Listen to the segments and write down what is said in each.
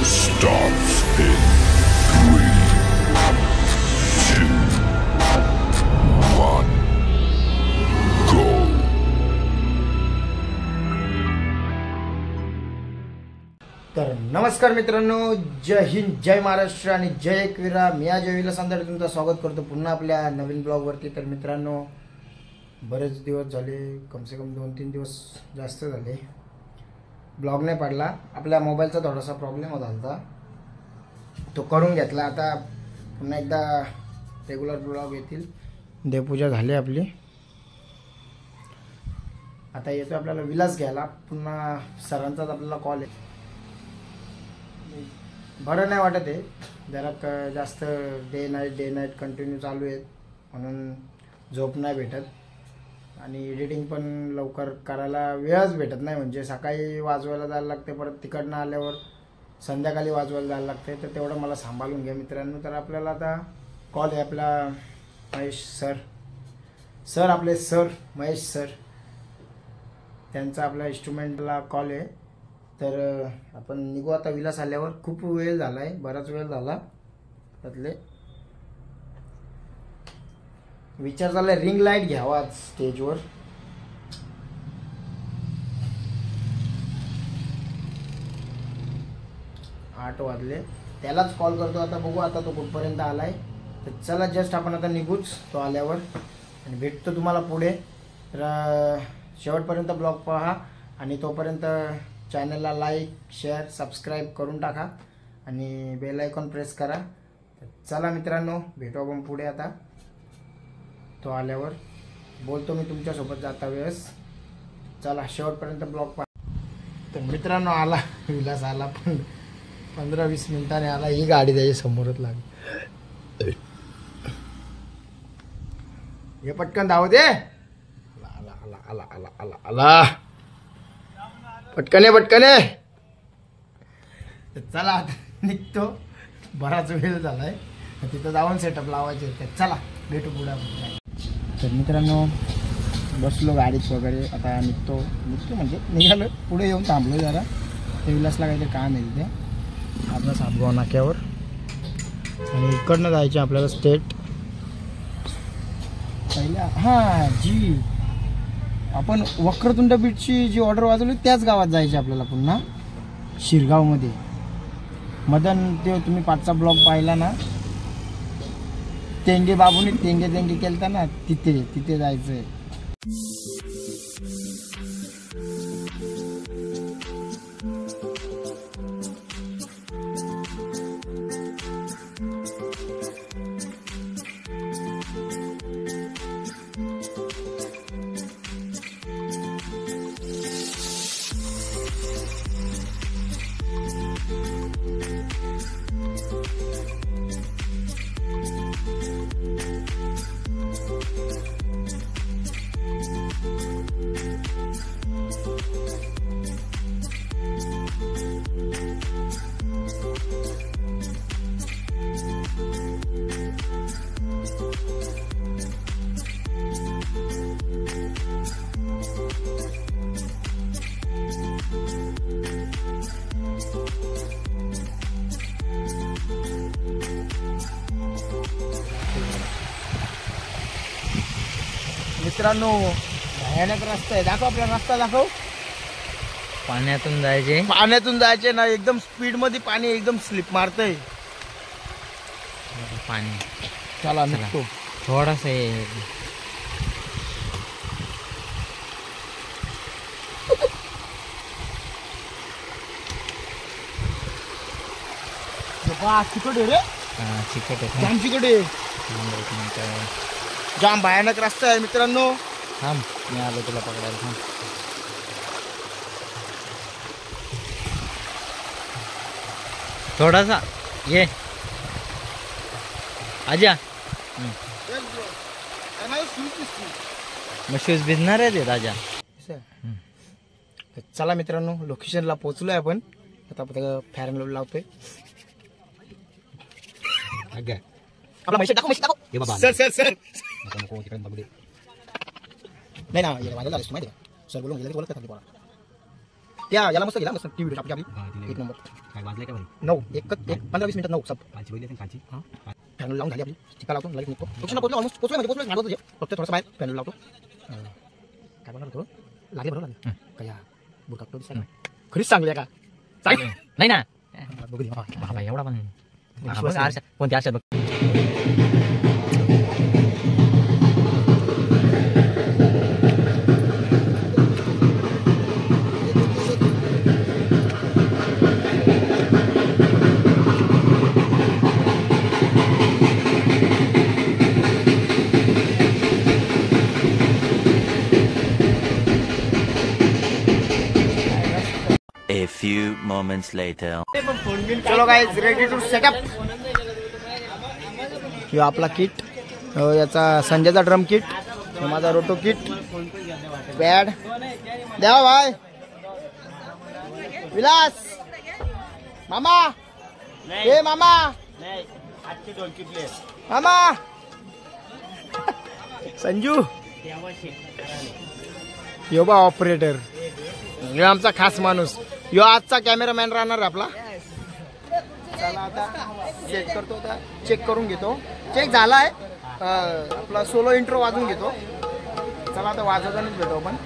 starts in 3, 2, 1, go. तर नमस्कार मित्रांनो, जय हिंद, जय महाराष्ट्र आणि जय एकवीरा. मी अजय विलास अंधारे तुमचं स्वागत करतो पुन्हा आपल्या नवीन ब्लॉगवरती. तर मित्रांनो, बरेच दिवस झाले, कमसे कम 2-3 दिवस जास्त झाले ब्लॉग नाही पडला. आपल्या मोबाईलचा थोडासा प्रॉब्लेम होता, तो करून घेतला. आता पुन्हा एकदा रेग्युलर ब्लॉग येतील. देवपूजा झाली आपली, आता येतो आपल्याला विलास घ्यायला. पुन्हा सरांचाच आपल्याला कॉल आहे. बरं नाही वाटत आहे जरा, जास्त डे नाईट कंटिन्यू चालू आहेत म्हणून झोप नाही भेटत आणि एडिटिंग पण लवकर करायला वेळच भेटत नाही. म्हणजे सकाळी वाजवायला जायला लागते, परत तिकडनं आल्यावर संध्याकाळी वाजवायला जायला लागते, तर तेवढं मला सांभाळून घ्या मित्रांनो. तर आपल्याला आता कॉल आहे आपला महेश सर आपले सर महेश सर, त्यांचा आपल्या इन्स्ट्रुमेंटला कॉल आहे. तर आपण निघू आता विलास आल्यावर. खूप वेळ झाला आहे, बराच वेळ झाला. त्यातले विचार झाला रिंग लाईट घ्यावा स्टेजवर. आठ वाजले, त्यालाच कॉल करतो आता. बघू आता तो कुठपर्यंत आलाय. तर चला, जस्ट आपण आता निघूच तो आल्यावर आणि भेटतो तुम्हाला पुढे. तर शेवटपर्यंत ब्लॉग पहा आणि तोपर्यंत चॅनलला लाईक, शेअर, सबस्क्राईब करून टाका आणि बेल आयकॉन प्रेस करा. तर चला मित्रांनो, भेटू आपण पुढे. आता तो आल्यावर बोलतो मी तुमच्यासोबत जाता वेळेस. चला, शेवटपर्यंत ब्लॉग पहा. तर मित्रांनो, आला विलास आला, पण 15-20 मिनिटांनी आला. ही गाडी त्याच्या समोरच लागली. हे पटकन धाव दे. आला आला आला आला आला आला पटकन आहे. चला आता निघतो, बराच वेळ झालाय. तिथं जाऊन सेटअप लावायचे. तर चला भेटू पुढे आपण. तर मित्रांनो, बसलो गाडीत वगैरे, आता निघतो म्हणजे निघालो. पुढे येऊन थांबलो जरा, ते विलासला काहीतरी काम आहे तिथे आपल्या सातगाव नाक्यावर. आणि इकडनं जायचे आपल्याला स्टेट पहिल्या. हां, जी आपण वक्रतुंड बीटची जी ऑर्डर वाजवली त्याच गावात जायची आपल्याला पुन्हा, शिरगावमध्ये. मदन ते तुम्ही 5चा ब्लॉग पाहिला ना, तेंगे बाबूने तेंगे केलता ना, तिथे जायचं आहे. मित्रांनो, भयानक रस्ता आहे. दाखव आपला रस्ता, दाखव. पाण्यातून जायचे ना, एकदम स्पीड मध्ये पाणी एकदम स्लिप मारतय पाणी. चला निघतो. थोडासा चिकट आहे रे, चिकट आहे. जाम चिकट आहे, जाम भयानक रस्ता आहे मित्रांनो. थांब, मी आलो तुला पकडायला. थांब, थोडासा ये आजा. मग शूज भिजणार आहे ते राजा. चला मित्रांनो, लोकेशनला पोहोचलोय आपण. आता फॅर अँड लावतोय. आपला मशीन दाखव. सर नाही ना, माझ्या झालं माहिती का, सर बोलून गेले, बोलत खाली पोरा. त्या याला मस्त गेला मस्त ती व्हिडिओ आपली एक नंबर काय वाजले का भाई 9 एक 15-20 मिनिटात 9 सब कालची बैल कालची फॅन लावून झाली आपली चिका लावतो लगेच निघतो लोकेशन पोहोचलो ऑलमोस्ट पोहोचलो म्हणजे फक्त थोडंसं बाहेर फॅन लावतो काय बनवलं होतं लागले बरोबर लागले काय बुरका तो दिसायला खरीच चांगली आहे का चांगली नाही ना बघू दे बाबा एवढा पण विश्वास बघ, आरशा कोणत्या आरशात बघ A few moments later. चलो गाइस रेडी टू सेटअप यो आपला किट याचा संजयचा ड्रम किट माझा रोटो किट पॅड द्या भाई विलास मामा ए मामा मामा संजू यो बा ऑपरेटर यो आमचा खास माणूस यो आजचा कॅमेरामॅन राहणार आपला चला आता चेक करतो आता चेक करून घेतो चेक झालाय आपला सोलो इंट्रो वाजून घेतो चला आता वाजवतानाच भेटू आपण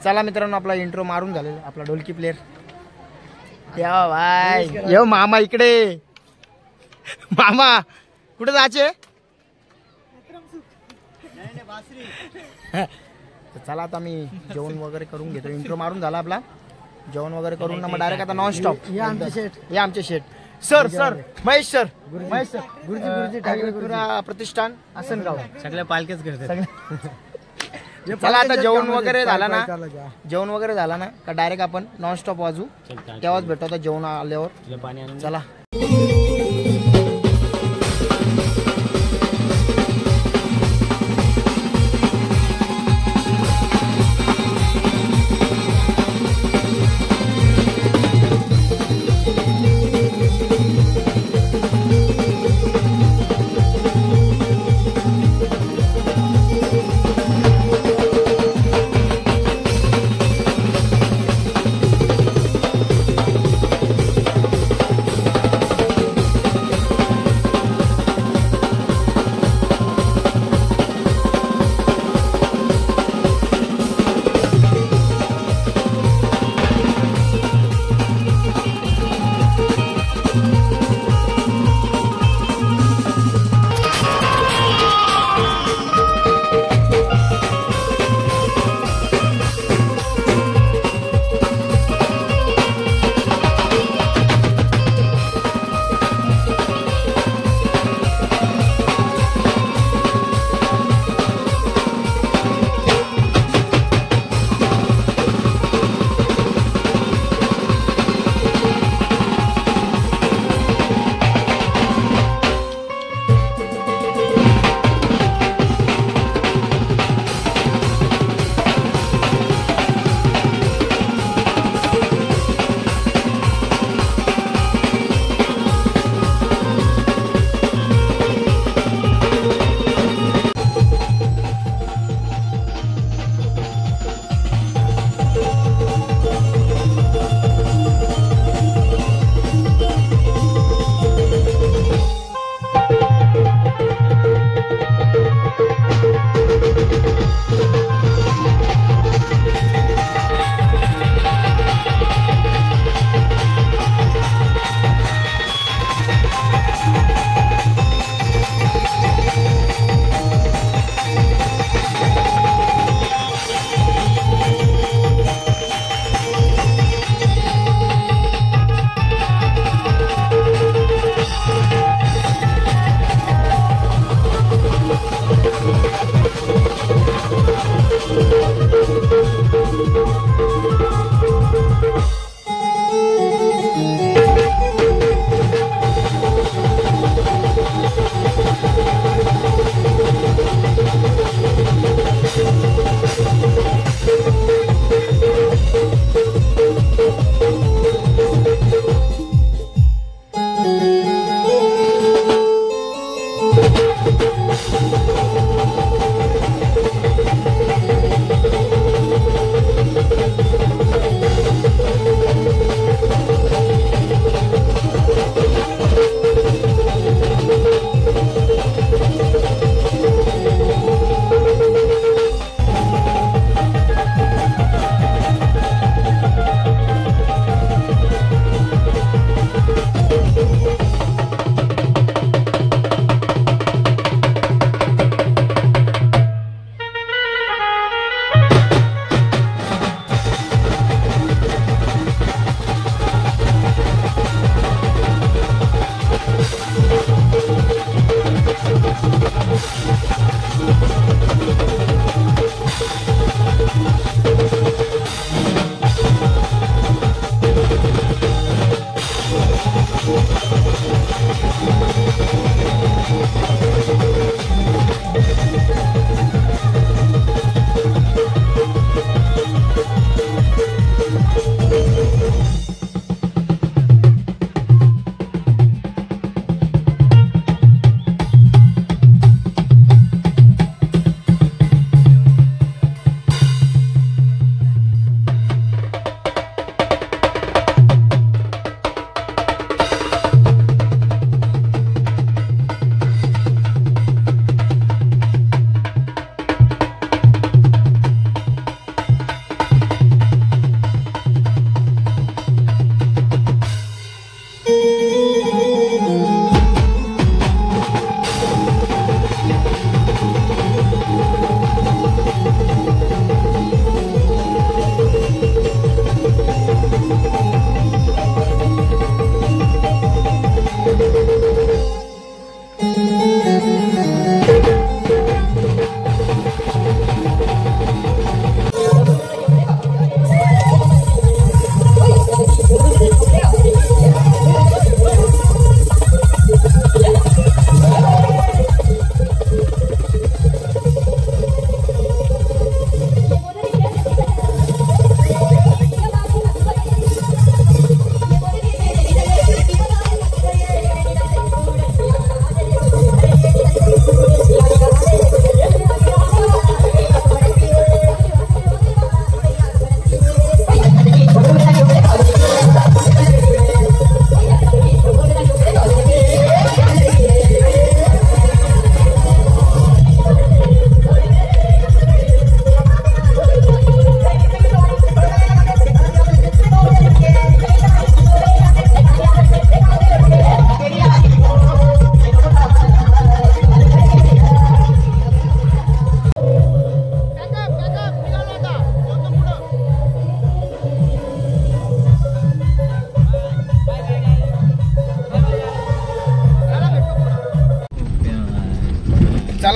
चला मित्रांनो, आपला इंट्रो मारून झालेला. आपला ढोलकी प्लेअर येव भाई, येव मामा इकडे. मामा कुठे जायचे? चला आता मी जेवण वगैरे करून घेतो. इंट्रो मारून झाला आपला, जेवण वगैरे करून मग डायरेक्ट आता नॉन स्टॉप. हे आमचे शेठ सर महेश सर गुरुजी ठाकरे प्रतिष्ठान आसनगाव सगळ्या पालख्याच करतात. चला आता जेवण वगैरे झाला ना का डायरेक्ट आपण नॉन स्टॉप वाजू, तेव्हाच भेटतो आता जेवण आल्यावर. चला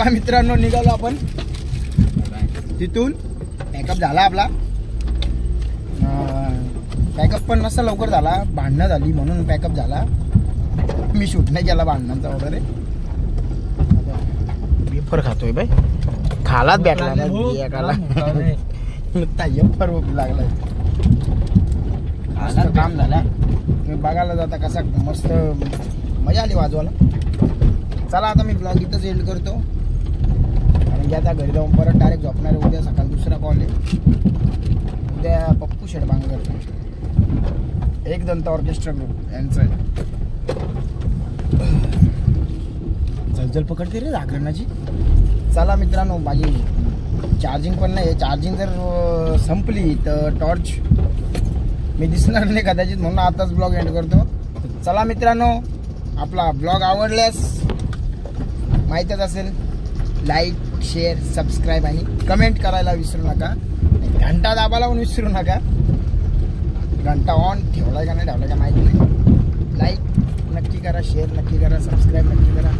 चला मित्रांनो, निघालो आपण तिथून. पॅकअप झाला आपला. पॅकअप पण नसता लवकर झाला, भांडणं झाली म्हणून पॅकअप झाला. मी शूट नाही केला भांडणांचा वगैरे. वेफर खातोय बाई, खालाच भेटला ना एकाला. नुसता वेफर लागलाय. मस्त काम झाला. मी बघायला जाता कसा मस्त मजा आली वाजवायला. चला आता मी ब्लॉग इथंच एंड करतो, कारण की आता घरी जाऊन परत डायरेक्ट झोपणार आहे. उद्या सकाळी दुसरा कॉल आहे. उद्या पप्पू शेठ बांगर, एक दंत ऑर्केस्ट्रा ग्रुप यांचं आहे. जलजल पकडते रे आकरणाची. चला मित्रांनो, माझी चार्जिंग पण नाही. चार्जिंग जर संपली तर टॉर्च मी दिसणार नाही कदाचित, म्हणून आताच ब्लॉग एंड करतो. चला मित्रांनो, आपला ब्लॉग आवडल्यास माहीतच असेल, लाईक, शेअर, सबस्क्राईब आणि कमेंट करायला विसरू नका. घंटा दाबायला पण विसरू नका. घंटा ऑन ठेवलाय का नाही ठेवलाय का माहिती नाही. लाईक नक्की करा, शेअर नक्की करा, सबस्क्राईब नक्की करा.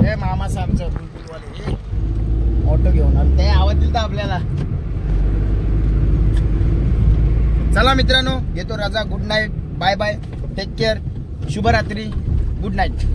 हे मामा साहेबचं ब्लूटूथवाले ऑटो घेऊन आले, ते आवाज दिलता आपल्याला. चला मित्रांनो, घेतो रजा. Good night, bye bye, take care, शुभरात्री, गुड नाईट.